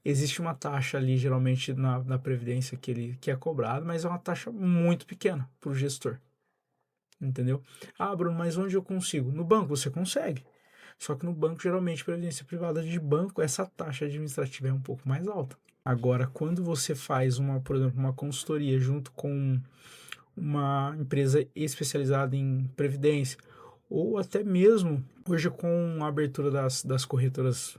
existe uma taxa ali, geralmente na Previdência que é cobrada, mas é uma taxa muito pequena para o gestor, entendeu? Ah, Bruno, mas onde eu consigo? No banco você consegue. Só que no banco, geralmente, Previdência Privada de banco, essa taxa administrativa é um pouco mais alta. Agora, quando você faz por exemplo, uma consultoria junto com uma empresa especializada em previdência, ou até mesmo hoje com a abertura das corretoras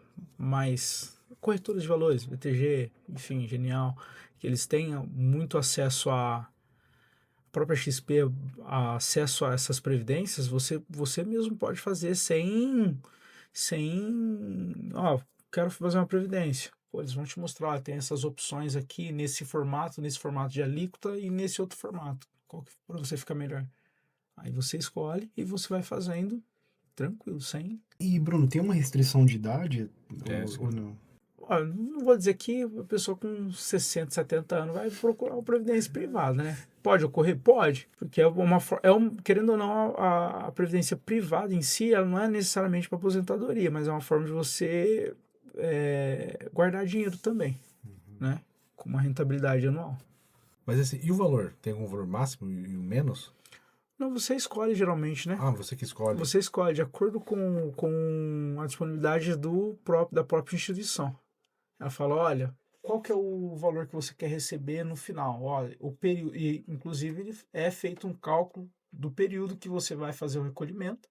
corretoras de valores, BTG, enfim, Genial, que eles têm muito acesso a própria XP, acesso a essas previdências, você mesmo pode fazer ó, quero fazer uma previdência. Pô, eles vão te mostrar, tem essas opções aqui nesse formato de alíquota e nesse outro formato. Qual que para você ficar melhor? Aí você escolhe e você vai fazendo tranquilo, sem. E, Bruno, tem uma restrição de idade ou não? Ó, não vou dizer que a pessoa com 60, 70 anos vai procurar uma previdência privada, né? Pode ocorrer? Pode, porque querendo ou não, a previdência privada em si, ela não é necessariamente para aposentadoria, mas é uma forma de você guardar dinheiro também, né? Com uma rentabilidade anual. Mas assim, e o valor? Tem algum valor máximo e menos? Não, você escolhe geralmente, né? Ah, você que escolhe. Você escolhe de acordo com a disponibilidade da própria instituição. Ela fala, olha, qual que é o valor que você quer receber no final? Olha, o período, e inclusive é feito um cálculo do período que você vai fazer o recolhimento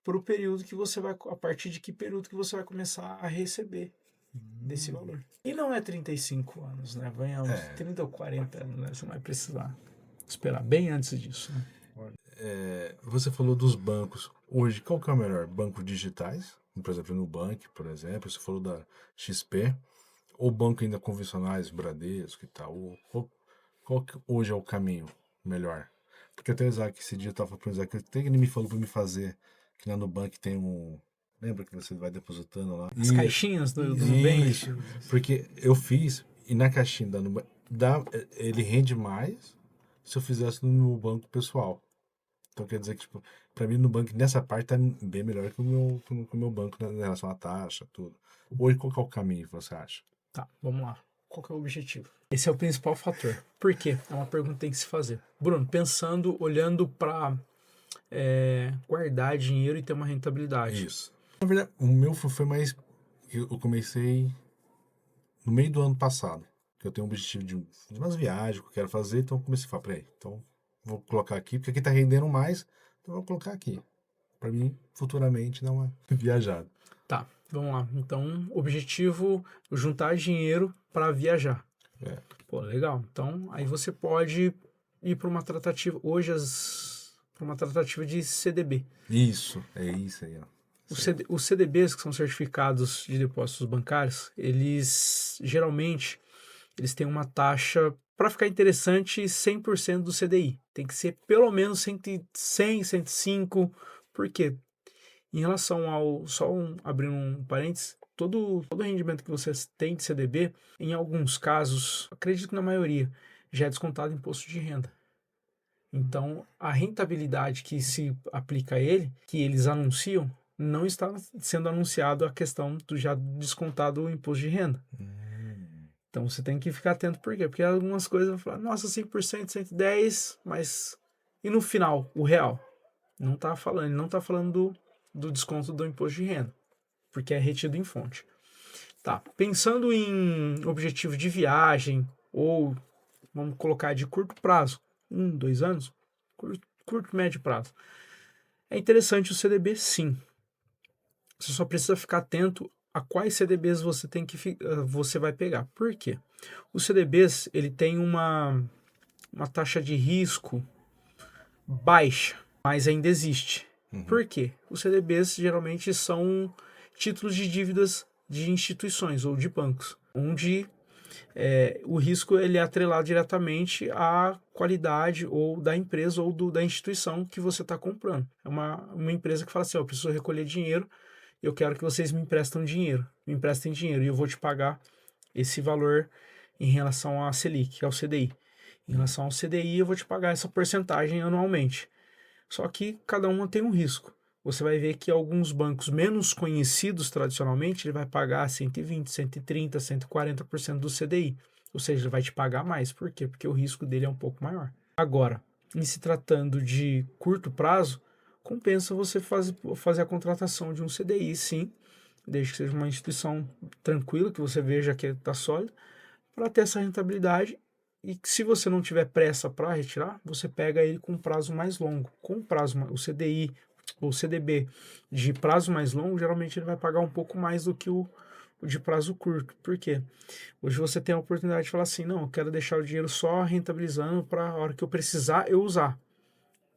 para o período que você vai, a partir de que período que você vai começar a receber desse valor. E não é 35 anos, né? Vai uns 30 ou 40 anos, né? Você não vai precisar esperar bem antes disso, né? Você falou dos bancos. Hoje, qual que é o melhor? Bancos digitais, por exemplo, Nubank, por exemplo. Você falou da XP. Ou banco ainda convencionais, Bradesco e tal. Qual que hoje é o caminho melhor? Porque até o Isaac, esse dia eu estava falando pro Isaac, até que ele me falou para me fazer, que na Nubank tem um... Lembra que você vai depositando lá? As caixinhas do Nubank. Isso, porque eu fiz, e na caixinha da Nubank, ele rende mais se eu fizesse no banco pessoal. Então quer dizer que, tipo, pra mim no banco, nessa parte, tá bem melhor que o meu banco em relação à taxa, tudo. Hoje, qual que é o caminho que você acha? Tá, vamos lá. Qual que é o objetivo? Esse é o principal fator. Por quê? É uma pergunta que tem que se fazer. Bruno, olhando para guardar dinheiro e ter uma rentabilidade. Isso. Na verdade, o meu foi mais. Eu comecei no meio do ano passado. Que eu tenho um objetivo de umas viagens que eu quero fazer, então eu comecei a falar, peraí, então vou colocar aqui, porque aqui tá rendendo mais, então eu vou colocar aqui. Pra mim, futuramente, não é viajado. Tá, vamos lá. Então, objetivo, juntar dinheiro para viajar. É. Pô, legal. Então, aí você pode ir para uma tratativa, para uma tratativa de CDB. Isso, é isso aí, ó. Os CDBs, que são certificados de depósitos bancários, eles geralmente têm uma taxa, para ficar interessante, 100% do CDI. Tem que ser pelo menos 100, 105. Por quê? Em relação abrindo um parênteses, todo rendimento que você tem de CDB, em alguns casos, acredito que na maioria, já é descontado imposto de renda. Então, a rentabilidade que se aplica a ele, que eles anunciam, não está sendo anunciado a questão do já descontado o imposto de renda. Então, você tem que ficar atento. Por quê? Porque algumas coisas vão falar, nossa, 100%, 110%, mas... E no final, o real? Ele não está falando do desconto do imposto de renda, porque é retido em fonte. Tá, pensando em objetivo de viagem, ou vamos colocar de curto prazo, 2 anos, curto, médio prazo. É interessante o CDB, sim. Você só precisa ficar atento a quais CDBs você vai pegar. Por quê? Os CDBs, ele tem uma taxa de risco baixa, mas ainda existe. Por quê? Os CDBs geralmente são títulos de dívidas de instituições ou de bancos, onde o risco ele é atrelado diretamente à qualidade ou da empresa ou da instituição que você está comprando. É uma empresa que fala assim, eu preciso recolher dinheiro, eu quero que vocês me emprestem dinheiro e eu vou te pagar esse valor em relação à Selic, que é o CDI. Em relação ao CDI, eu vou te pagar essa porcentagem anualmente. Só que cada uma tem um risco. você vai ver que alguns bancos menos conhecidos tradicionalmente, ele vai pagar 120, 130, 140% do CDI. Ou seja, ele vai te pagar mais. Por quê? Porque o risco dele é um pouco maior. Agora, em se tratando de curto prazo, compensa você fazer a contratação de um CDI, sim, desde que seja uma instituição tranquila, que você veja que está sólida, para ter essa rentabilidade. E que se você não tiver pressa para retirar, você pega ele com um prazo mais longo. Com o CDI ou CDB de prazo mais longo, geralmente ele vai pagar um pouco mais do que o de prazo curto. Por quê? Hoje você tem a oportunidade de falar assim, não, eu quero deixar o dinheiro só rentabilizando para a hora que eu precisar, eu usar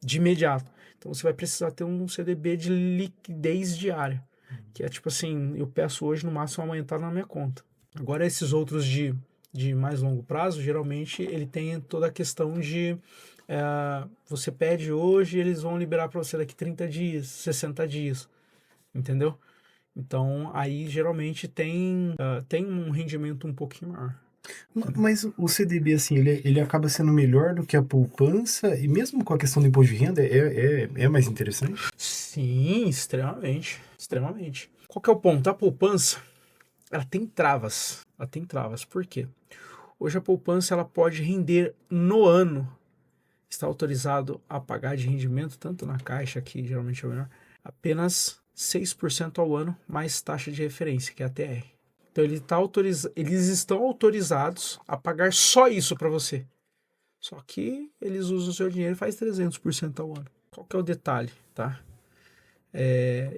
de imediato. Então você vai precisar ter um CDB de liquidez diária, que é tipo assim, eu peço hoje, no máximo amanhã tá na minha conta. Agora esses outros de mais longo prazo, geralmente ele tem toda a questão de você pede hoje, eles vão liberar para você daqui 30 dias, 60 dias, entendeu? Então aí geralmente tem um rendimento um pouquinho maior. Mas o CDB, assim, ele acaba sendo melhor do que a poupança, e mesmo com a questão do imposto de renda, é mais interessante? Sim, extremamente, extremamente. Qual que é o ponto? A poupança, ela tem travas. Ela tem travas. Por quê? Hoje a poupança ela pode render no ano. Está autorizado a pagar de rendimento, tanto na Caixa, que geralmente é o menor, apenas 6% ao ano, mais taxa de referência, que é a TR. Então eles estão autorizados a pagar só isso para você. Só que eles usam o seu dinheiro e faz 300% ao ano. Qual que é o detalhe, tá?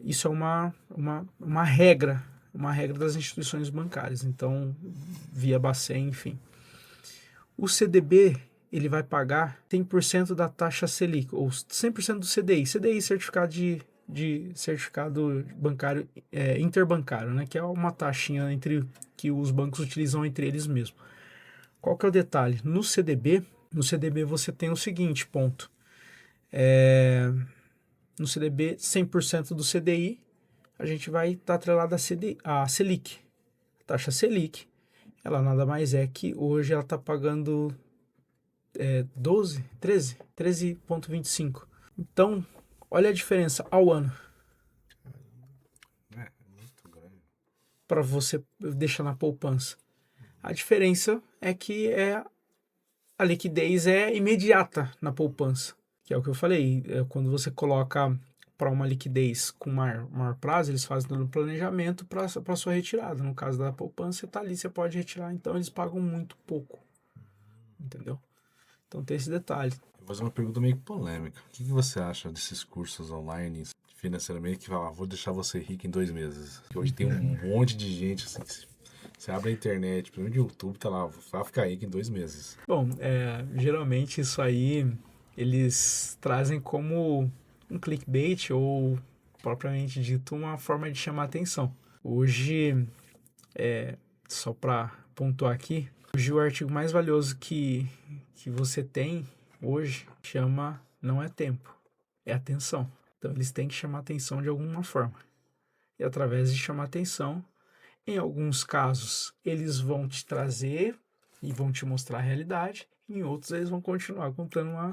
Isso é uma regra das instituições bancárias. Então, via Bacen, enfim. O CDB, ele vai pagar 100% da taxa Selic, ou 100% do CDI. CDI, certificado de certificado bancário interbancário, né? Que é uma taxinha que os bancos utilizam entre eles mesmos. Qual que é o detalhe? No CDB você tem o seguinte ponto. No CDB, 100% do CDI, a gente vai estar atrelado a Selic. A taxa Selic, ela nada mais é que hoje ela está pagando 13,25. Então, olha a diferença ao ano Muito grande. para você deixar na poupança. A diferença é que a liquidez é imediata na poupança, que é o que eu falei. Quando você coloca para uma liquidez com maior prazo, eles fazem todo o planejamento para sua retirada. No caso da poupança, você está ali, você pode retirar, então eles pagam muito pouco, entendeu? Então tem esse detalhe. Vou fazer uma pergunta meio polêmica. O que você acha desses cursos online financeiramente que falam, vou deixar você rico em 2 meses? Que hoje tem um monte de gente assim, que você abre a internet, principalmente o YouTube, tá lá, vai ficar rico em 2 meses. Bom, geralmente isso aí eles trazem como um clickbait ou, propriamente dito, uma forma de chamar atenção. Hoje, só para pontuar aqui, hoje o artigo mais valioso que você tem hoje não é tempo, é atenção. Então eles têm que chamar atenção de alguma forma. E através de chamar atenção, em alguns casos eles vão te trazer e vão te mostrar a realidade, em outros eles vão continuar contando uma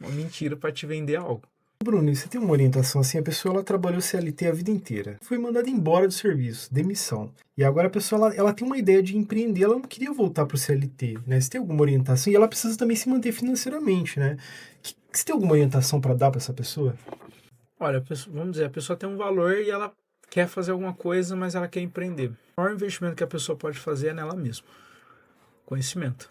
mentira para te vender algo. Bruno, e você tem uma orientação assim, a pessoa ela trabalhou CLT a vida inteira, foi mandada embora do serviço, demissão. E agora a pessoa ela tem uma ideia de empreender, ela não queria voltar para o CLT, né? Você tem alguma orientação? E ela precisa também se manter financeiramente, né? Você tem alguma orientação para dar para essa pessoa? Olha, vamos dizer, a pessoa tem um valor e ela quer fazer alguma coisa, mas ela quer empreender. O maior investimento que a pessoa pode fazer é nela mesma. Conhecimento.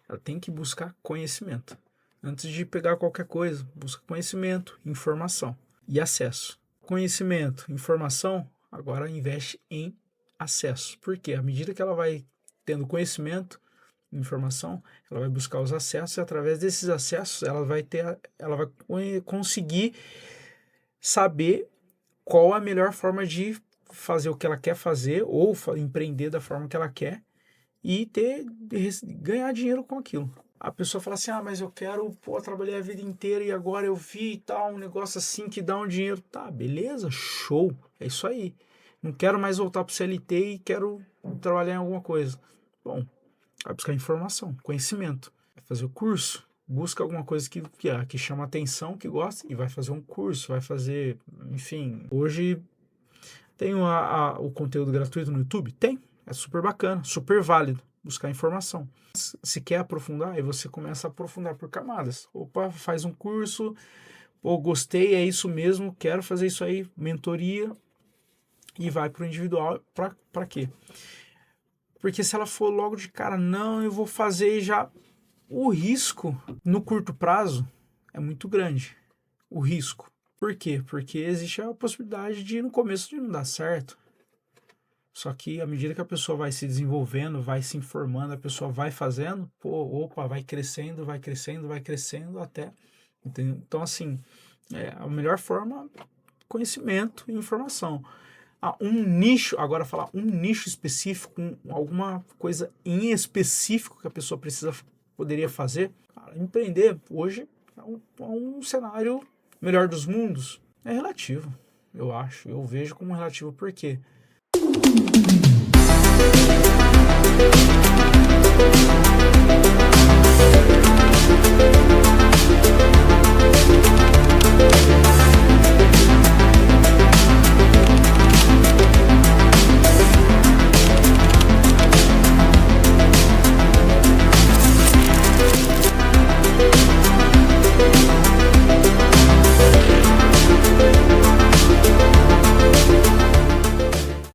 Ela tem que buscar conhecimento. Antes de pegar qualquer coisa, busca conhecimento, informação e acesso. Conhecimento, informação, agora investe em acesso. Porque à medida que ela vai tendo conhecimento, informação, ela vai buscar os acessos e através desses acessos ela vai conseguir saber qual a melhor forma de fazer o que ela quer fazer ou empreender da forma que ela quer e ganhar dinheiro com aquilo. A pessoa fala assim, mas eu quero, trabalhei a vida inteira e agora eu vi e tal, um negócio assim que dá um dinheiro. Tá, beleza, show, é isso aí. Não quero mais voltar pro CLT e quero trabalhar em alguma coisa. Bom, vai buscar informação, conhecimento, vai fazer o curso, busca alguma coisa que chama atenção, que gosta, e vai fazer um curso, vai fazer, enfim. Hoje tem o conteúdo gratuito no YouTube? Tem, é super bacana, super válido, buscar informação. Se quer aprofundar, aí você começa a aprofundar por camadas. Opa, faz um curso, pô, gostei, é isso mesmo, quero fazer isso aí, mentoria, e vai para o individual. Para quê? Porque se ela for logo de cara, não, eu vou fazer já, o risco no curto prazo é muito grande. O risco. Por quê? Porque existe a possibilidade de no começo de não dar certo. Só que à medida que a pessoa vai se desenvolvendo, vai se informando, a pessoa vai fazendo, vai crescendo, vai crescendo, vai crescendo até. Entendeu? Então, assim, a melhor forma, conhecimento e informação. Um nicho, agora falar um nicho específico, alguma coisa em específico que a pessoa poderia fazer. Empreender hoje é um cenário melhor dos mundos. É relativo, eu acho. Eu vejo como relativo. Por quê?